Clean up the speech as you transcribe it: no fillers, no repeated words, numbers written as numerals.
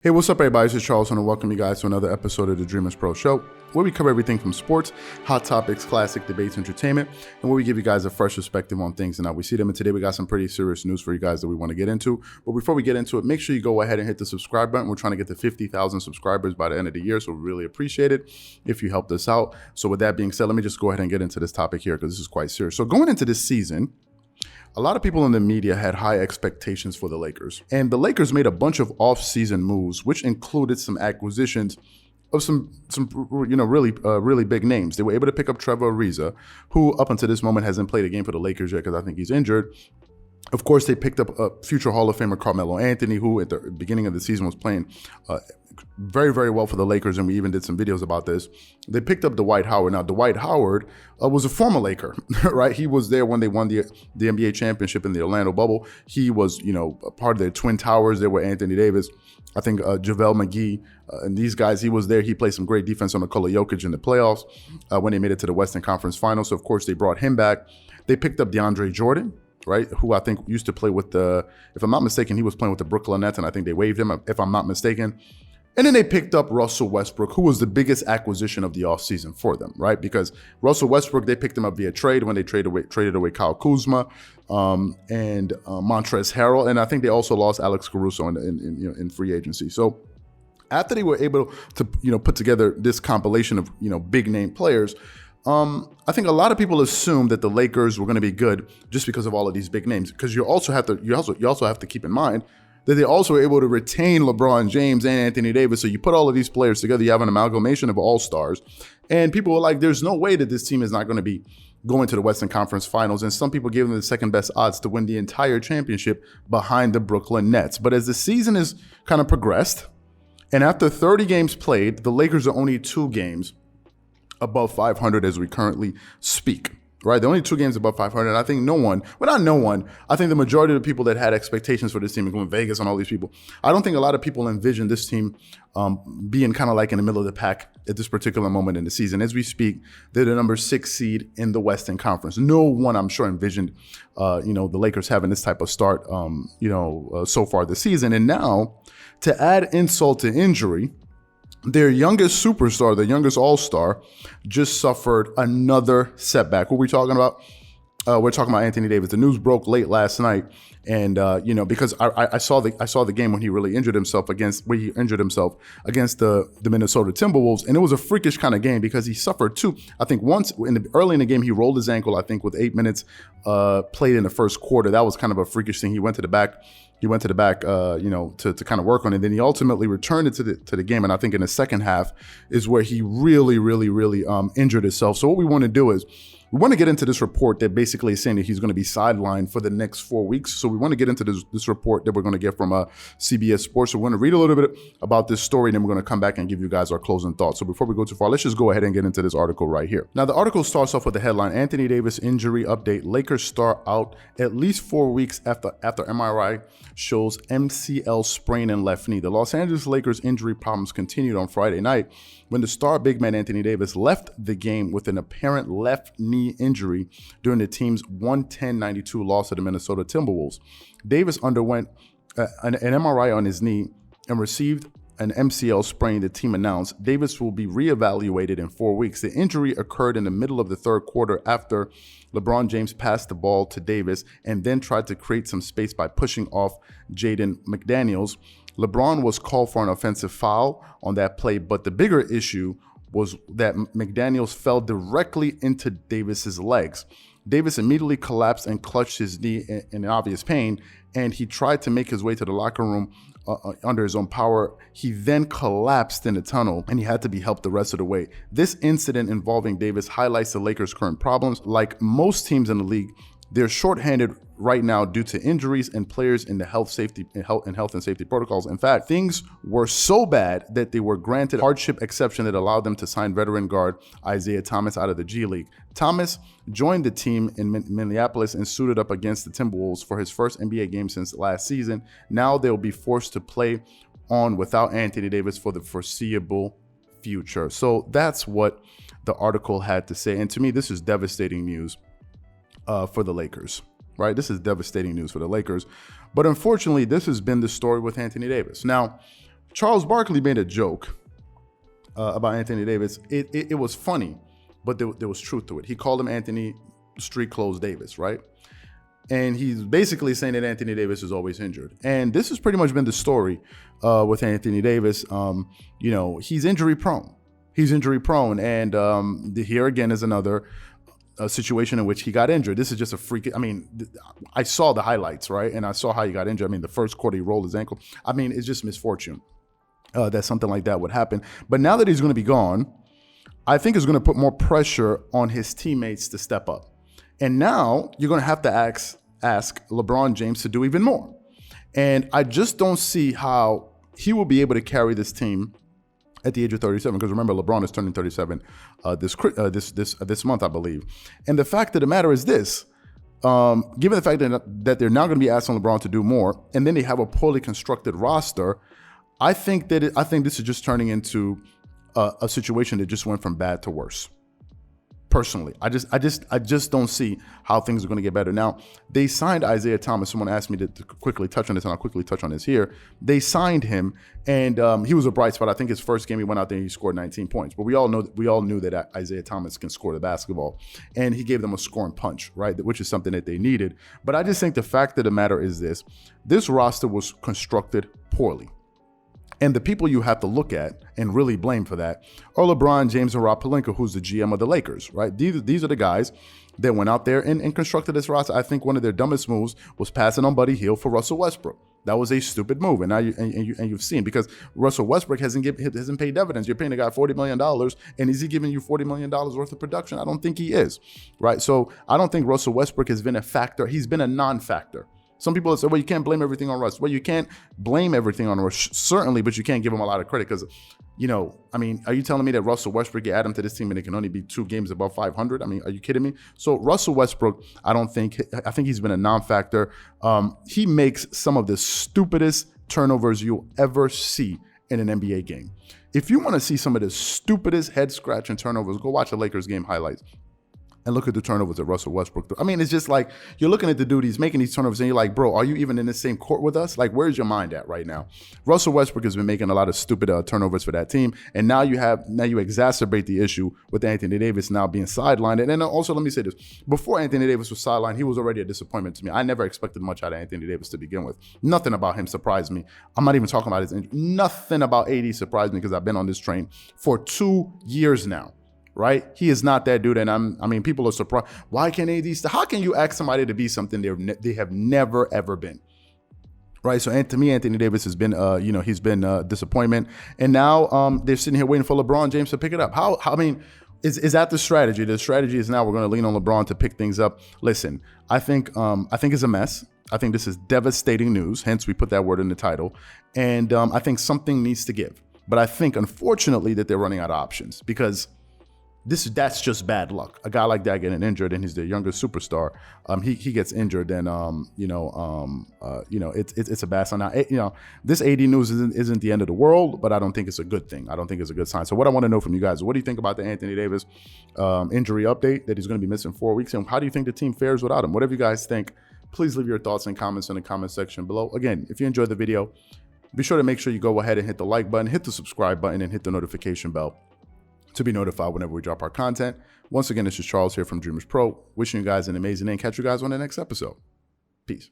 Hey, what's up, everybody? This is Charles, and I welcome you guys to another episode of the Dreamerspro Show, where we cover everything from sports, hot topics, classic debates, entertainment, and where we give you guys a fresh perspective on things and how we see them. And today we got some pretty serious news for you guys that we want to get into. But before we get into it, make sure you go ahead and hit the subscribe button. We're trying to get to 50,000 subscribers by the end of the year, so we really appreciate it if you helped us out. So with that being said, let me just go ahead and get into this topic here because this is quite serious. So going into this season, a lot of people in the media had high expectations for the Lakers, and the Lakers made a bunch of off-season moves, which included some acquisitions of some really big names. They were able to pick up Trevor Ariza, who up until this moment hasn't played a game for the Lakers yet because I think he's injured. Of course, they picked up a future Hall of Famer Carmelo Anthony, who at the beginning of the season was playing very, very well for the Lakers, and we even did some videos about this. They picked up Dwight Howard. Now, Dwight Howard was a former Laker, right? He was there when they won the NBA championship in the Orlando bubble. He was, a part of their Twin Towers. There were Anthony Davis, I think JaVale McGee, and these guys. He was there. He played some great defense on Nikola Jokic in the playoffs when they made it to the Western Conference Finals. So, of course, they brought him back. They picked up DeAndre Jordan, right, who I think used to play with if I'm not mistaken, he was playing with the Brooklyn Nets, and I think they waived him, if I'm not mistaken. And then they picked up Russell Westbrook, who was the biggest acquisition of the offseason for them, right? Because Russell Westbrook, they picked him up via trade when they traded away Kyle Kuzma and Montrezl Harrell, and I think they also lost Alex Caruso in free agency. So after they were able to put together this compilation of big name players, I think a lot of people assumed that the Lakers were going to be good just because of all of these big names. Because you also have to keep in mind that they also were able to retain LeBron James and Anthony Davis. So you put all of these players together, you have an amalgamation of all-stars. And people were like, there's no way that this team is not going to be going to the Western Conference Finals. And some people gave them the second best odds to win the entire championship behind the Brooklyn Nets. But as the season has kind of progressed, and after 30 games played, the Lakers are only 2 games above 500 as we currently speak, right? They're only 2 games above 500. I think I think the majority of the people that had expectations for this team, including Vegas and all these people, I don't think a lot of people envisioned this team being kind of like in the middle of the pack at this particular moment in the season. As we speak, they're the number 6 seed in the Western Conference. No one, I'm sure, envisioned, the Lakers having this type of start, so far this season. And now, to add insult to injury, their youngest superstar, the youngest all-star, just suffered another setback. What are we talking about? We're talking about Anthony Davis. The news broke late last night, and because I saw the game when he really injured himself against the Minnesota Timberwolves, and it was a freakish kind of game because he suffered 2. I think once early in the game he rolled his ankle. I think with 8 minutes played in the first quarter. That was kind of a freakish thing. He went to the back. To kind of work on it. Then he ultimately returned it to the game. And I think in the second half is where he really injured himself. So what we want to do is we want to get into this report that basically is saying that he's going to be sidelined for the next 4 weeks. So we want to get into this report that we're going to get from CBS Sports. So we're going to read a little bit about this story, and then we're going to come back and give you guys our closing thoughts. So before we go too far, let's just go ahead and get into this article right here. Now, the article starts off with the headline, Anthony Davis injury update. Lakers star out at least 4 weeks after MRI shows MCL sprain in left knee. The Los Angeles Lakers injury problems continued on Friday night when the star big man Anthony Davis left the game with an apparent left knee injury during the team's 110-92 loss to the Minnesota Timberwolves. Davis underwent an MRI on his knee and received an MCL sprain, the team announced. Davis will be reevaluated in 4 weeks. The injury occurred in the middle of the third quarter after LeBron James passed the ball to Davis and then tried to create some space by pushing off Jaden McDaniels. LeBron was called for an offensive foul on that play, but the bigger issue was that McDaniels fell directly into Davis's legs. Davis immediately collapsed and clutched his knee in obvious pain, and he tried to make his way to the locker room under his own power. He then collapsed in the tunnel, and he had to be helped the rest of the way. This incident involving Davis highlights the Lakers' current problems. Like most teams in the league, they're shorthanded right now due to injuries and players in the health and safety protocols. In fact, things were so bad that they were granted a hardship exception that allowed them to sign veteran guard Isaiah Thomas out of the G League. Thomas joined the team in Minneapolis and suited up against the Timberwolves for his first NBA game since last season. Now they'll be forced to play on without Anthony Davis for the foreseeable future. So that's what the article had to say. And to me, this is devastating news for the Lakers, right? This is devastating news for the Lakers. But unfortunately, this has been the story with Anthony Davis. Now, Charles Barkley made a joke about Anthony Davis. It was funny, but there was truth to it. He called him Anthony Street Clothes Davis, right? And he's basically saying that Anthony Davis is always injured. And this has pretty much been the story with Anthony Davis. He's injury prone. And here again is another situation in which he got injured. This is just a freak. I mean, I saw the highlights, right? And I saw how he got injured. I mean, the first quarter he rolled his ankle. I mean, it's just misfortune that something like that would happen. But now that he's going to be gone, I think it's going to put more pressure on his teammates to step up. And now you're going to have to ask LeBron James to do even more. And I just don't see how he will be able to carry this team at the age of 37, because remember, LeBron is turning 37 this month, I believe. And the fact of the matter is this: given the fact that they're now going to be asking LeBron to do more, and then they have a poorly constructed roster, I think this is just turning into a situation that just went from bad to worse. Personally, I just don't see how things are going to get better. Now, they signed Isaiah Thomas. Someone asked me to quickly touch on this, and I'll quickly touch on this here. They signed him, and he was a bright spot. I think his first game he went out there and he scored 19 points. But we all knew that Isaiah Thomas can score the basketball, and he gave them a scoring punch, right? Which is something that they needed. But I just think the fact of the matter is this roster was constructed poorly. And the people you have to look at and really blame for that are LeBron James and Rob Pelinka, who's the GM of the Lakers, right? These are the guys that went out there and constructed this roster. I think one of their dumbest moves was passing on Buddy Hield for Russell Westbrook. That was a stupid move, and now you've seen, because Russell Westbrook hasn't paid dividends. You're paying a guy $40 million, and is he giving you $40 million worth of production? I don't think he is, right? So I don't think Russell Westbrook has been a factor. He's been a non-factor. Some people say, well, you can't blame everything on Russ. Well, you can't blame everything on Russ, certainly, but you can't give him a lot of credit because, are you telling me that Russell Westbrook, you add him to this team and it can only be 2 games above 500? I mean, are you kidding me? So Russell Westbrook, I think he's been a non-factor. He makes some of the stupidest turnovers you'll ever see in an NBA game. If you want to see some of the stupidest head-scratching turnovers, go watch the Lakers game highlights and look at the turnovers that Russell Westbrook. I mean, it's just like you're looking at the dude, he's making these turnovers, and you're like, bro, are you even in the same court with us? Like, where's your mind at right now? Russell Westbrook has been making a lot of stupid turnovers for that team, and now you exacerbate the issue with Anthony Davis now being sidelined. And then also, let me say this: before Anthony Davis was sidelined, he was already a disappointment to me. I never expected much out of Anthony Davis to begin with. Nothing about him surprised me. I'm not even talking about his injury. Nothing about AD surprised me because I've been on this train for 2 years now. Right? He is not that dude. And people are surprised. Why can't AD how can you ask somebody to be something they have never, ever been? Right? So to me, Anthony Davis has been, he's been a disappointment. And now they're sitting here waiting for LeBron James to pick it up. Is that the strategy? The strategy is now we're going to lean on LeBron to pick things up. Listen, I think it's a mess. I think this is devastating news. Hence, we put that word in the title. And I think something needs to give. But I think, unfortunately, that they're running out of options because that's just bad luck. A guy like that getting injured, and he's the youngest superstar. He gets injured, and it's a bad sign. Now, this AD news isn't the end of the world, but I don't think it's a good thing. I don't think it's a good sign. So what I want to know from you guys is, what do you think about the Anthony Davis injury update that he's going to be missing 4 weeks, and how do you think the team fares without him? Whatever you guys think, please leave your thoughts and comments in the comment section below. Again, if you enjoyed the video, be sure to make sure you go ahead and hit the like button, hit the subscribe button, and hit the notification bell to be notified whenever we drop our content. Once again, this is Charles here from Dreamerspro, wishing you guys an amazing day and catch you guys on the next episode. Peace.